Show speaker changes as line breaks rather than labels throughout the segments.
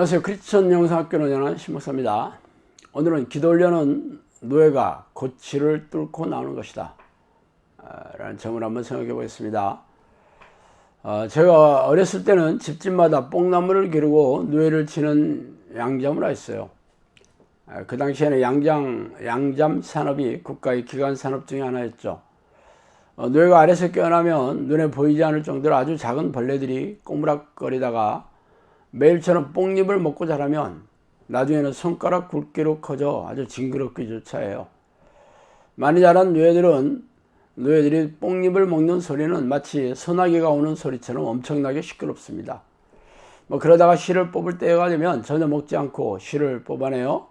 안녕하세요. 크리스천 영상학교를 운영하는 신목사입니다. 오늘은 기도훈련은 노예가 고치를 뚫고 나오는 것이다 라는 점을 한번 생각해 보겠습니다. 제가 어렸을 때는 집집마다 뽕나무를 기르고 노예를 치는 양잠을 했어요. 그 당시에는 양잠 산업이 국가의 기관 산업 중에 하나였죠. 노예가 아래에서 깨어나면 눈에 보이지 않을 정도로 아주 작은 벌레들이 꼬무락거리다가 매일처럼 뽕잎을 먹고 자라면 나중에는 손가락 굵기로 커져 아주 징그럽게 조차해요. 많이 자란 노예들이 뽕잎을 먹는 소리는 마치 소나기가 오는 소리처럼 엄청나게 시끄럽습니다. 그러다가 실을 뽑을 때가 되면 전혀 먹지 않고 실을 뽑아내어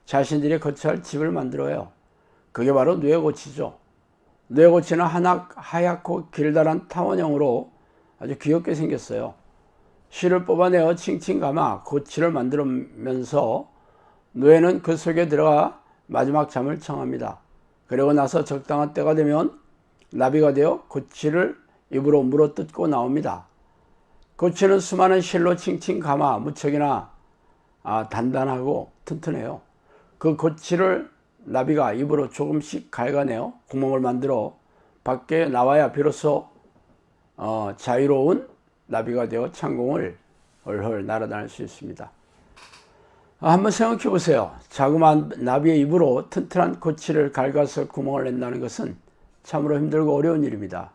자신들이 거처할 집을 만들어요. 그게 바로 노예고치죠. 노예고치는 하얗고 길다란 타원형으로 아주 귀엽게 생겼어요. 실을 뽑아내어 칭칭 감아 고치를 만들면서 노예는 그 속에 들어가 마지막 잠을 청합니다. 그리고 나서 적당한 때가 되면 나비가 되어 고치를 입으로 물어뜯고 나옵니다. 고치는 수많은 실로 칭칭 감아 무척이나 단단하고 튼튼해요. 그 고치를 나비가 입으로 조금씩 갉아내어 구멍을 만들어 밖에 나와야 비로소 자유로운 나비가 되어 창공을 헐헐 날아다닐 수 있습니다. 한번 생각해 보세요. 자그마한 나비의 입으로 튼튼한 고치를 갉아서 구멍을 낸다는 것은 참으로 힘들고 어려운 일입니다.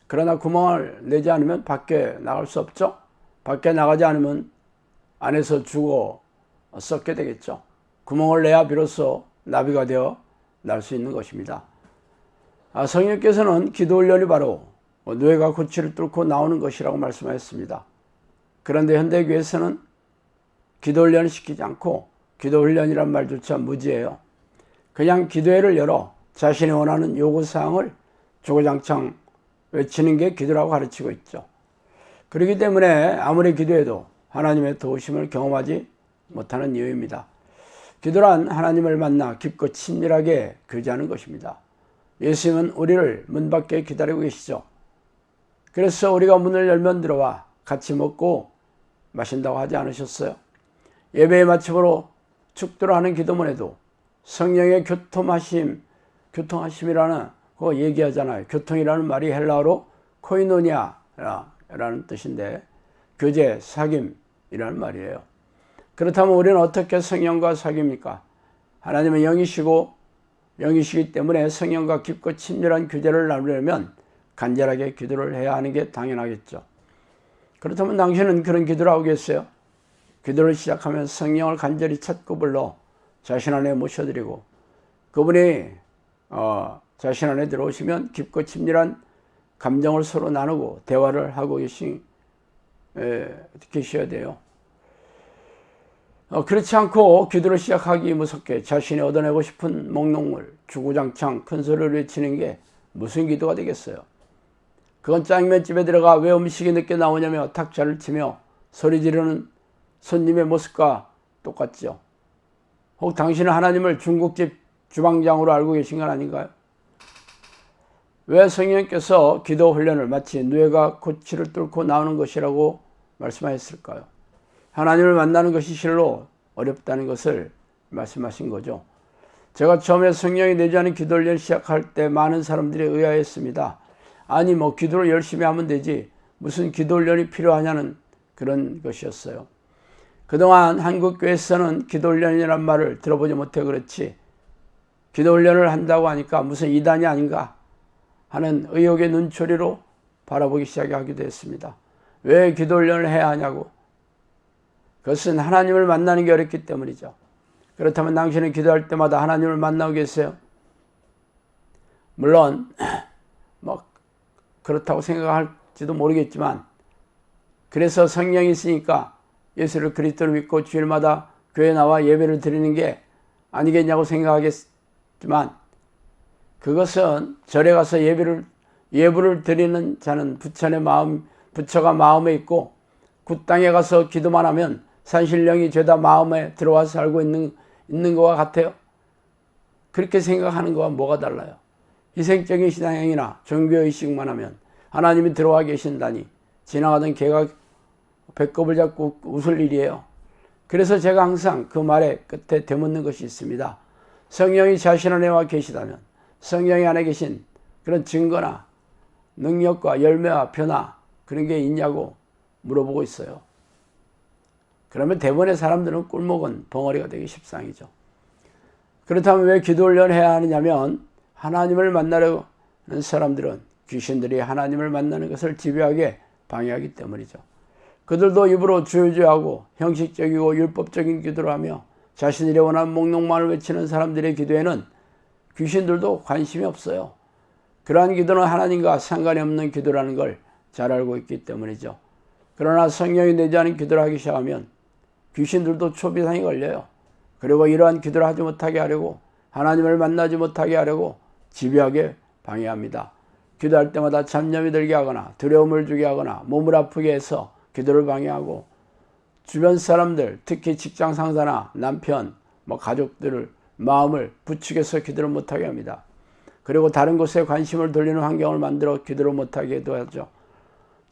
그러나 구멍을 내지 않으면 밖에 나갈 수 없죠. 밖에 나가지 않으면 안에서 죽어 썩게 되겠죠. 구멍을 내야 비로소 나비가 되어 날 수 있는 것입니다. 성령께서는 기도훈련이 바로 노예가 고치를 뚫고 나오는 것이라고 말씀하셨습니다. 그런데 현대교회에서는 기도훈련을 시키지 않고 기도훈련이란 말조차 무지해요. 그냥 기도회를 열어 자신이 원하는 요구사항을 주구장창 외치는 게 기도라고 가르치고 있죠. 그렇기 때문에 아무리 기도해도 하나님의 도우심을 경험하지 못하는 이유입니다. 기도란 하나님을 만나 깊고 친밀하게 교제하는 것입니다. 예수님은 우리를 문 밖에 기다리고 계시죠. 그래서 우리가 문을 열면 들어와 같이 먹고 마신다고 하지 않으셨어요? 예배의 마침으로 축도를 하는 기도문에도 성령의 교통하심이라는 거 얘기하잖아요. 교통이라는 말이 헬라어로 코이노니아라는 뜻인데 교제, 사귐이라는 말이에요. 그렇다면 우리는 어떻게 성령과 사귐입니까? 하나님은 영이시기 때문에 성령과 깊고 친밀한 교제를 나누려면 간절하게 기도를 해야 하는 게 당연하겠죠. 그렇다면 당신은 그런 기도를 하고 계세요? 기도를 시작하면 성령을 간절히 찾고 불러 자신 안에 모셔드리고 그분이 자신 안에 들어오시면 깊고 친밀한 감정을 서로 나누고 대화를 하고 계셔야 돼요. 그렇지 않고 기도를 시작하기 무섭게 자신이 얻어내고 싶은 목록물 주구장창 큰 소리를 외치는 게 무슨 기도가 되겠어요? 그건 짜장면집에 들어가 왜 음식이 늦게 나오냐며 탁자를 치며 소리 지르는 손님의 모습과 똑같죠. 혹 당신은 하나님을 중국집 주방장으로 알고 계신 건 아닌가요? 왜 성령께서 기도 훈련을 마치 노예가 고치를 뚫고 나오는 것이라고 말씀하셨을까요? 하나님을 만나는 것이 실로 어렵다는 것을 말씀하신 거죠. 제가 처음에 성령이 내주하는 기도 훈련 시작할 때 많은 사람들이 의아했습니다. 아니 기도를 열심히 하면 되지 무슨 기도 훈련이 필요하냐는 그런 것이었어요. 그동안 한국교회에서는 기도 훈련이란 말을 들어보지 못해 그렇지 기도 훈련을 한다고 하니까 무슨 이단이 아닌가 하는 의혹의 눈초리로 바라보기 시작하기도 했습니다. 왜 기도 훈련을 해야 하냐고. 그것은 하나님을 만나는 게 어렵기 때문이죠. 그렇다면 당신은 기도할 때마다 하나님을 만나고 계세요? 물론 그렇다고 생각할지도 모르겠지만 그래서 성령이 있으니까 예수를 그리스도로 믿고 주일마다 교회에 나와 예배를 드리는 게 아니겠냐고 생각하겠지만 그것은 절에 가서 예불을 드리는 자는 부처가 마음에 있고 그 땅에 가서 기도만 하면 산신령이 죄다 마음에 들어와서 살고 있는 것과 같아요. 그렇게 생각하는 것과 뭐가 달라요? 희생적인 신앙행위나 종교의식만 하면 하나님이 들어와 계신다니 지나가던 개가 배꼽을 잡고 웃을 일이에요. 그래서 제가 항상 그 말의 끝에 되묻는 것이 있습니다. 성령이 자신 안에와 계시다면 성령이 안에 계신 그런 증거나 능력과 열매와 변화 그런 게 있냐고 물어보고 있어요. 그러면 대부분의 사람들은 꿀먹은 벙어리가 되기 십상이죠. 그렇다면 왜 기도 훈련을 해야 하느냐면 하나님을 만나려는 사람들은 귀신들이 하나님을 만나는 것을 집요하게 방해하기 때문이죠. 그들도 입으로 주여주여하고 형식적이고 율법적인 기도를 하며 자신들이 원하는 목록만을 외치는 사람들의 기도에는 귀신들도 관심이 없어요. 그러한 기도는 하나님과 상관이 없는 기도라는 걸 잘 알고 있기 때문이죠. 그러나 성령이 내지 않은 기도를 하기 시작하면 귀신들도 초비상이 걸려요. 그리고 이러한 기도를 하지 못하게 하려고 하나님을 만나지 못하게 하려고 집요하게 방해합니다. 기도할 때마다 잡념이 들게 하거나 두려움을 주게 하거나 몸을 아프게 해서 기도를 방해하고 주변 사람들 특히 직장 상사나 남편 가족들을 마음을 부추겨서 기도를 못하게 합니다. 그리고 다른 곳에 관심을 돌리는 환경을 만들어 기도를 못하게 하죠.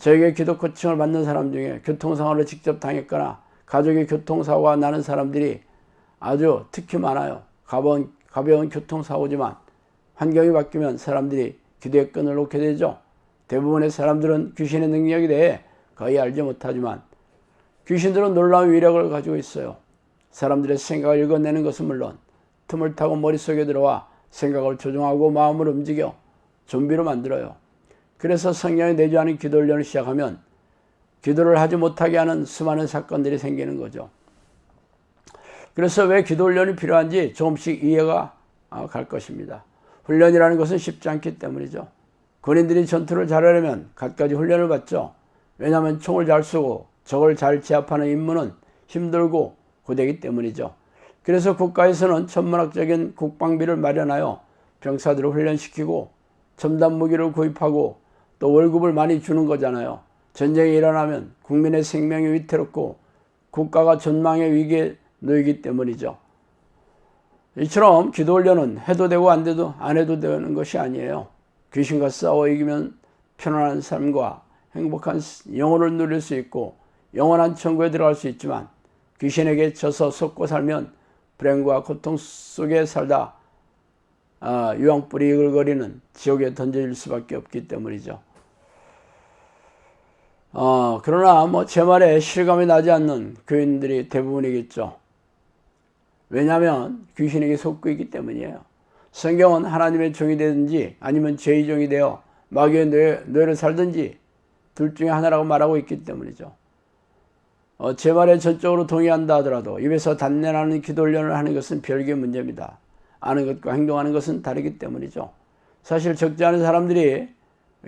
저에게 기도 코칭을 받는 사람 중에 교통사고를 직접 당했거나 가족이 교통사고가 나는 사람들이 아주 특히 많아요. 가벼운 교통사고지만 환경이 바뀌면 사람들이 기도의 끈을 놓게 되죠. 대부분의 사람들은 귀신의 능력에 대해 거의 알지 못하지만 귀신들은 놀라운 위력을 가지고 있어요. 사람들의 생각을 읽어내는 것은 물론 틈을 타고 머릿속에 들어와 생각을 조종하고 마음을 움직여 좀비로 만들어요. 그래서 성령이 내주하는 기도 훈련을 시작하면 기도를 하지 못하게 하는 수많은 사건들이 생기는 거죠. 그래서 왜 기도 훈련이 필요한지 조금씩 이해가 갈 것입니다. 훈련이라는 것은 쉽지 않기 때문이죠. 군인들이 전투를 잘하려면 갖가지 훈련을 받죠. 왜냐하면 총을 잘 쏘고 적을 잘 제압하는 임무는 힘들고 고되기 때문이죠. 그래서 국가에서는 천문학적인 국방비를 마련하여 병사들을 훈련시키고 첨단 무기를 구입하고 또 월급을 많이 주는 거잖아요. 전쟁이 일어나면 국민의 생명이 위태롭고 국가가 전망의 위기에 놓이기 때문이죠. 이처럼 기도 훈련은 해도 되고 안 해도 되는 것이 아니에요. 귀신과 싸워 이기면 편안한 삶과 행복한 영혼을 누릴 수 있고 영원한 천국에 들어갈 수 있지만 귀신에게 져서 속고 살면 불행과 고통 속에 살다 유황불이 이글거리는 지옥에 던져질 수밖에 없기 때문이죠. 그러나 제 말에 실감이 나지 않는 교인들이 대부분이겠죠. 왜냐하면 귀신에게 속고 있기 때문이에요. 성경은 하나님의 종이 되든지 아니면 죄의 종이 되어 마귀의 뇌를 살든지 둘 중에 하나라고 말하고 있기 때문이죠. 제 말에 전적으로 동의한다 하더라도 입에서 단내나는 기도 훈련을 하는 것은 별개의 문제입니다. 아는 것과 행동하는 것은 다르기 때문이죠. 사실 적지 않은 사람들이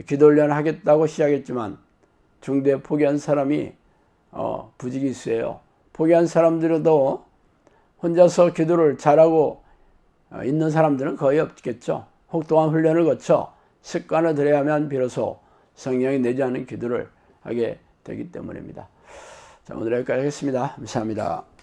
기도 훈련을 하겠다고 시작했지만 중도에 포기한 사람이 부지기수예요. 포기한 사람들도 혼자서 기도를 잘하고 있는 사람들은 거의 없겠죠. 혹독한 훈련을 거쳐 습관을 들여야만 비로소 성령이 내지 않은 기도를 하게 되기 때문입니다. 자, 오늘 여기까지 하겠습니다. 감사합니다.